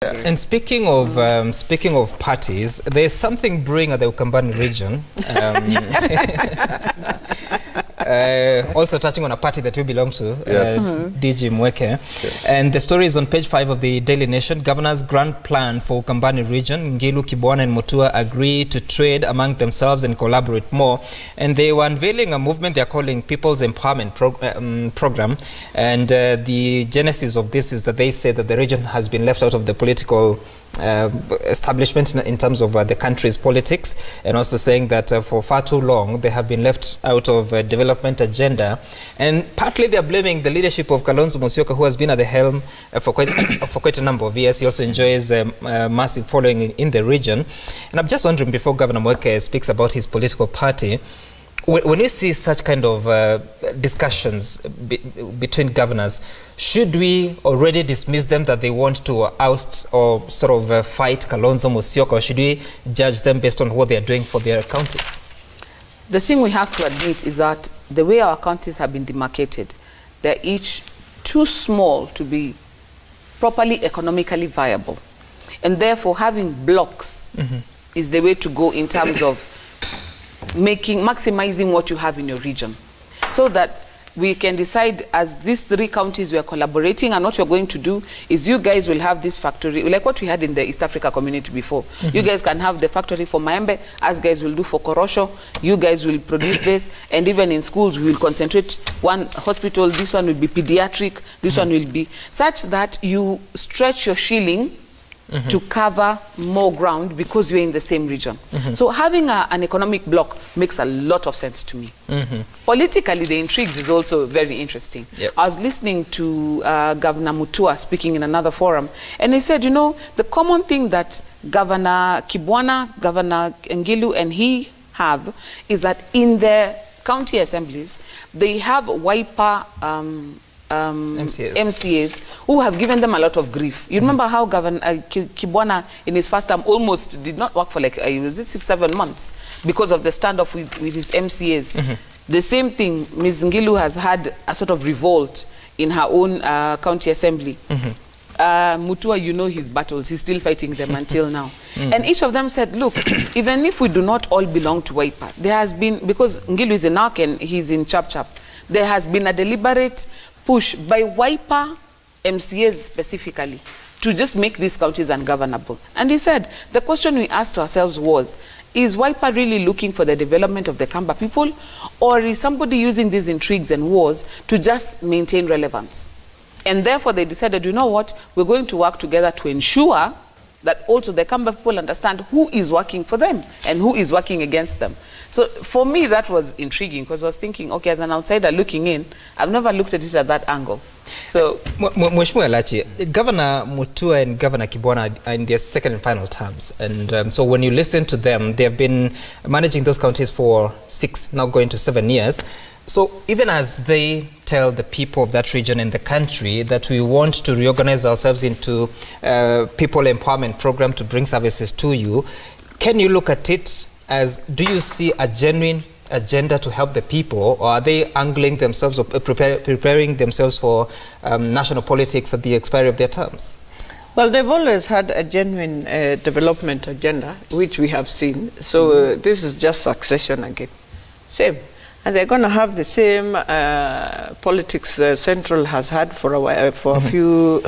And speaking of parties, there's something brewing at the Ukambani region. Also touching on a party that we belong to, DG Mweke. And the story is on page 5 of the Daily Nation. Governor's grand plan for Ukambani region. Ngilu, Kibwana and Mutua agree to trade among themselves and collaborate more. And they were unveiling a movement they're calling People's Empowerment Program. And the genesis of this is that they say that the region has been left out of the political establishment in terms of the country's politics, and also saying that for far too long they have been left out of development agenda. And partly they are blaming the leadership of Kalonzo Musyoka, who has been at the helm for quite a number of years. He also enjoys a massive following in the region. And I'm just wondering, before Governor Mweke speaks about his political party, when you see such kind of discussions between governors, should we already dismiss them that they want to oust or sort of fight Kalonzo Musyoka, or should we judge them based on what they are doing for their counties? The thing we have to admit is that the way our counties have been demarcated, they're each too small to be properly economically viable. And therefore having blocks is the way to go in terms of maximizing what you have in your region, so that we can decide, as these 3 counties we are collaborating, and what we're going to do is you guys will have this factory, like what we had in the East Africa community before. You guys can have the factory for Maembe, us guys will do for Korosho, you guys will produce this, and even in schools we will concentrate one hospital, this one will be pediatric, this one will be, such that you stretch your shilling to cover more ground because you're in the same region. So having an economic bloc makes a lot of sense to me. Politically, the intrigues is also very interesting. I was listening to Governor Mutua speaking in another forum, and he said, you know, the common thing that Governor Kibwana, Governor Ngilu, and he have is that in their county assemblies, they have wiper MCAs who have given them a lot of grief. You remember how Governor Kibwana in his first term almost did not work for like 6-7 months because of the standoff with his MCAs. The same thing, Ms. Ngilu has had a sort of revolt in her own county assembly. Mutua, you know his battles, he's still fighting them until now. And each of them said, look, even if we do not all belong to Wiper, there has been, because Ngilu is in Narc and he's in Chap Chap, there has been a deliberate push by Wiper MCAs specifically to just make these counties ungovernable. And he said, the question we asked ourselves was, is Wiper really looking for the development of the Kamba people, or is somebody using these intrigues and wars to just maintain relevance? And therefore they decided, you know what, we're going to work together to ensure that also the Kamba people understand who is working for them and who is working against them. So for me, that was intriguing, because I was thinking, okay, as an outsider looking in, I've never looked at it at that angle. So, Mheshimiwa Lachi, Governor Mutua and Governor Kibwana are in their second and final terms. And so when you listen to them, they have been managing those counties for 6, now going to 7 years. So even as they tell the people of that region and the country that we want to reorganize ourselves into people empowerment program to bring services to you, can you look at it as, do you see a genuine agenda to help the people, or are they angling themselves or preparing themselves for national politics at the expiry of their terms? Well, they've always had a genuine development agenda, which we have seen. So this is just succession again. Same. And they're going to have the same politics Central has had for a while, for a few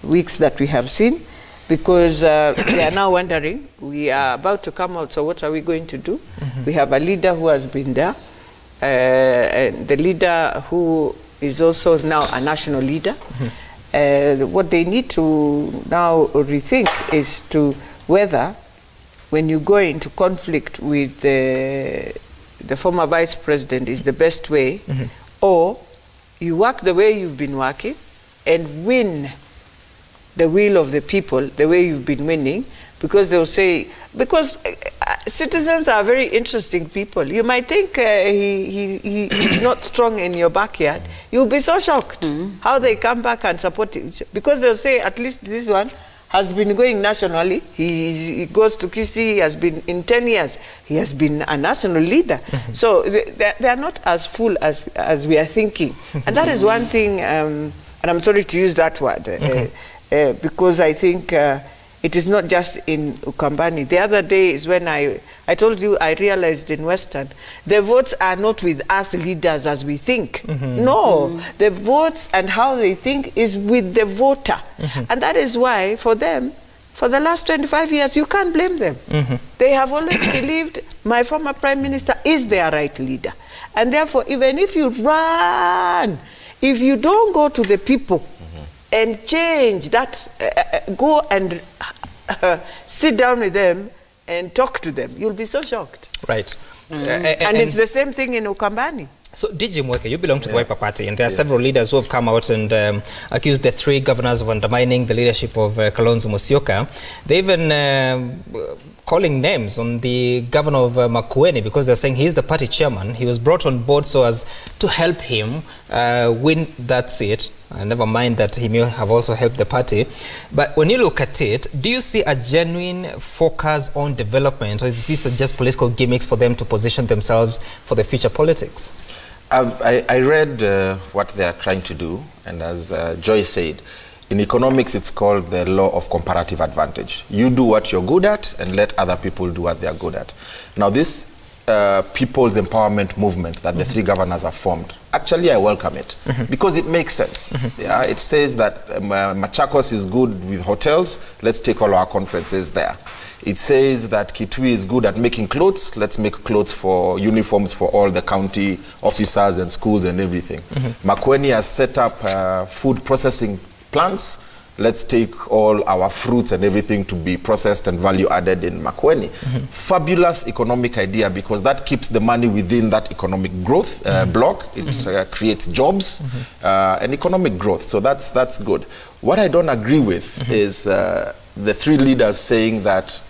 weeks that we have seen, because they are now wondering, we are about to come out, so what are we going to do? We have a leader who has been there, and the leader who is also now a national leader. What they need to now rethink is to whether, when you go into conflict with the former vice president, is the best way, or you work the way you've been working and win the will of the people the way you've been winning, because they'll say, because citizens are very interesting people. You might think he's not strong in your backyard. You'll be so shocked how they come back and support you, because they'll say, at least this one has been going nationally. He goes to Kisii, he has been, in 10 years, he has been a national leader. So they are not as full as we are thinking. And that is one thing, and I'm sorry to use that word, because I think it is not just in Ukambani. The other day is when I told you I realized in Western, the votes are not with us leaders as we think. No, the votes and how they think is with the voter. And that is why, for them, for the last 25 years, you can't blame them. They have always believed my former Prime Minister is their right leader. And therefore, even if you run, if you don't go to the people and change that, go and sit down with them and talk to them, you'll be so shocked. Right. And it's the same thing in Ukambani. So, DG Mweke, you belong to the Wiper Party, and there are several leaders who have come out and accused the three governors of undermining the leadership of Kalonzo Musyoka. They even calling names on the governor of Makueni, because they're saying he's the party chairman. He was brought on board so as to help him win that seat. Never mind that he may have also helped the party. But when you look at it, do you see a genuine focus on development, or is this just political gimmicks for them to position themselves for the future politics? I read what they are trying to do, and as Joy said, in economics it's called the law of comparative advantage. You do what you're good at and let other people do what they're good at. Now this people's empowerment movement that the three governors have formed, actually I welcome it because it makes sense. Yeah, it says that Machakos is good with hotels, let's take all our conferences there. It says that Kitui is good at making clothes, let's make clothes for uniforms for all the county officers and schools and everything. Makueni has set up food processing plants. Let's take all our fruits and everything to be processed and value added in Makueni. Fabulous economic idea, because that keeps the money within that economic growth block. It creates jobs and economic growth. So that's good. What I don't agree with is the three leaders saying that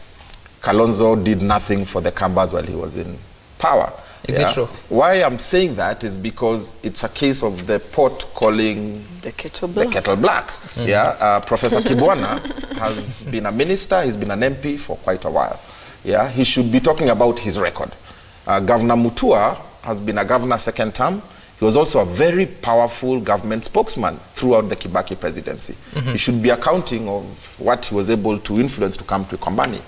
Kalonzo did nothing for the Kambas while he was in power. Is it true? Why I'm saying that is because it's a case of the pot calling the kettle black. Professor Kibwana has been a minister, he's been an MP for quite a while. Yeah, he should be talking about his record. Governor Mutua has been a governor second term. He was also a very powerful government spokesman throughout the Kibaki presidency. He should be accounting of what he was able to influence to come to Ukambani.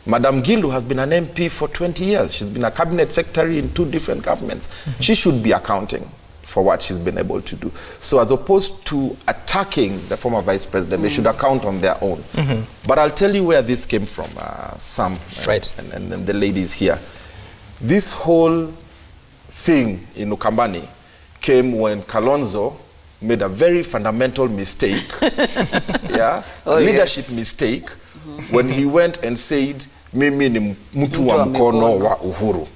Madam Gilu has been an MP for 20 years. She's been a cabinet secretary in 2 different governments. She should be accounting for what she's been able to do. So as opposed to attacking the former vice president, they should account on their own. But I'll tell you where this came from, Sam and the ladies here. This whole thing in Ukambani came when Kalonzo made a very fundamental mistake, leadership mistake, when he went and said, mimi ni mtu wa mkono wa uhuru.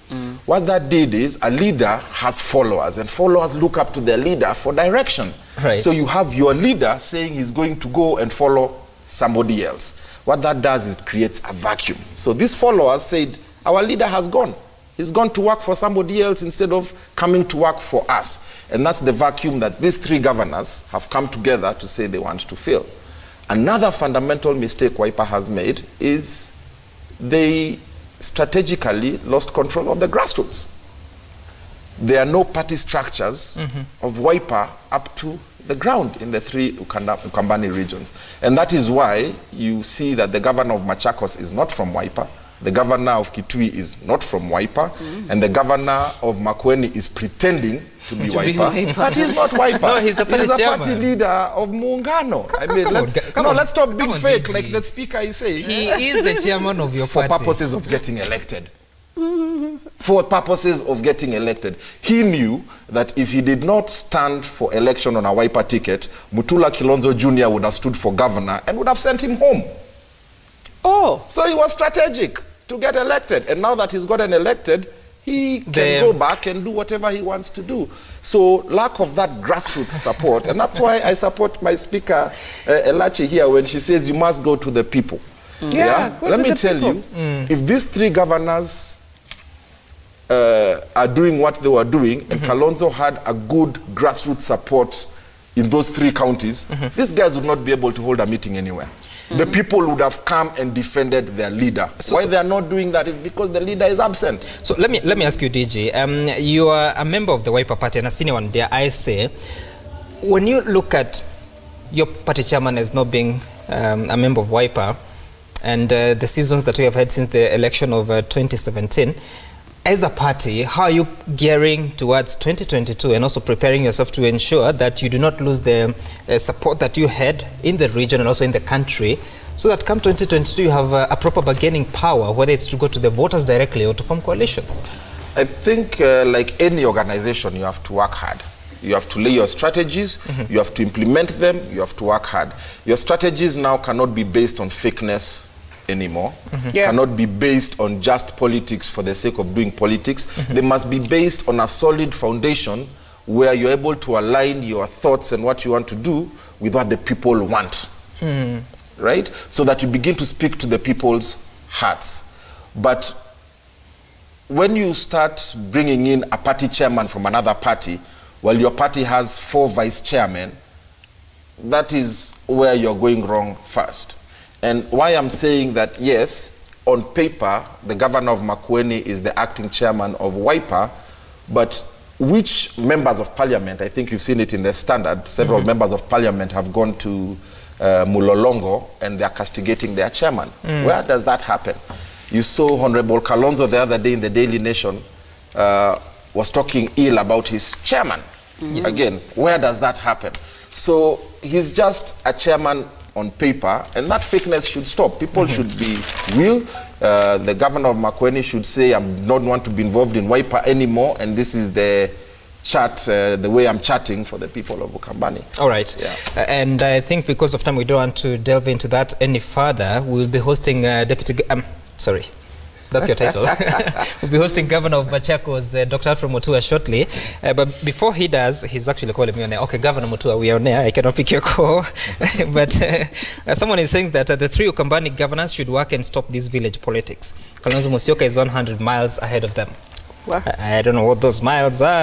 What that did is, a leader has followers, and followers look up to their leader for direction. So you have your leader saying he's going to go and follow somebody else. What that does is it creates a vacuum. So these followers said, our leader has gone. He's gone to work for somebody else instead of coming to work for us. And that's the vacuum that these three governors have come together to say they want to fill. Another fundamental mistake Wiper has made is they strategically lost control of the grassroots. There are no party structures of Wiper up to the ground in the 3 Ukambani regions. And that is why you see that the governor of Machakos is not from Wiper, the governor of Kitui is not from Wiper, and the governor of Makueni is pretending to be Wiper, but he's not Wiper. No, he's the party party leader of Muungano. Let's stop being fake, like the speaker is saying. He is the chairman of your party. For purposes of getting elected. For purposes of getting elected. He knew that if he did not stand for election on a Wiper ticket, Mutula Kalonzo Jr. would have stood for governor and would have sent him home. So he was strategic to get elected. And now that he's gotten elected, he can go back and do whatever he wants to do. So lack of that grassroots support, and that's why I support my speaker, Elachi, here, when she says you must go to the people. Let me tell you, if these 3 governors are doing what they were doing, and Kalonzo had a good grassroots support in those 3 counties, these guys would not be able to hold a meeting anywhere. The people would have come and defended their leader. Why they are not doing that is because the leader is absent. So let me ask you, DG. You are a member of the Wiper Party and a senior one there. I say, when you look at your party chairman as not being a member of Wiper, and the seasons that we have had since the election of 2017. As a party, how are you gearing towards 2022 and also preparing yourself to ensure that you do not lose the support that you had in the region and also in the country, so that come 2022 you have a proper bargaining power, whether it's to go to the voters directly or to form coalitions? I think like any organization, you have to work hard. You have to lay your strategies, you have to implement them, you have to work hard. Your strategies now cannot be based on fakeness anymore, cannot be based on just politics for the sake of doing politics. They must be based on a solid foundation where you're able to align your thoughts and what you want to do with what the people want, right? So that you begin to speak to the people's hearts. But when you start bringing in a party chairman from another party, while your party has 4 vice chairmen, that is where you're going wrong first. And why I'm saying that, yes, on paper, the governor of Makueni is the acting chairman of Wiper, but which members of parliament, I think you've seen it in the Standard, several members of parliament have gone to Mulolongo and they're castigating their chairman. Where does that happen? You saw Honorable Kalonzo the other day in the Daily Nation was talking ill about his chairman. Again, where does that happen? So he's just a chairman on paper, and that fakeness should stop. People should be real. The governor of Makueni should say, I don't want to be involved in Wiper anymore, and this is the chat, the way I'm chatting for the people of Ukambani. All right. Yeah. And I think because of time, we don't want to delve into that any further. We'll be hosting sorry. That's your title. We'll be hosting Governor of Machakos, Dr. Alfred Mutua, shortly. But before he does, he's actually calling me on air. Okay, Governor Mutua, we are on air. I cannot pick your call. But someone is saying that the 3 Ukambani governors should work and stop this village politics. Kalonzo Musyoka is 100 miles ahead of them. Wow. I don't know what those miles are.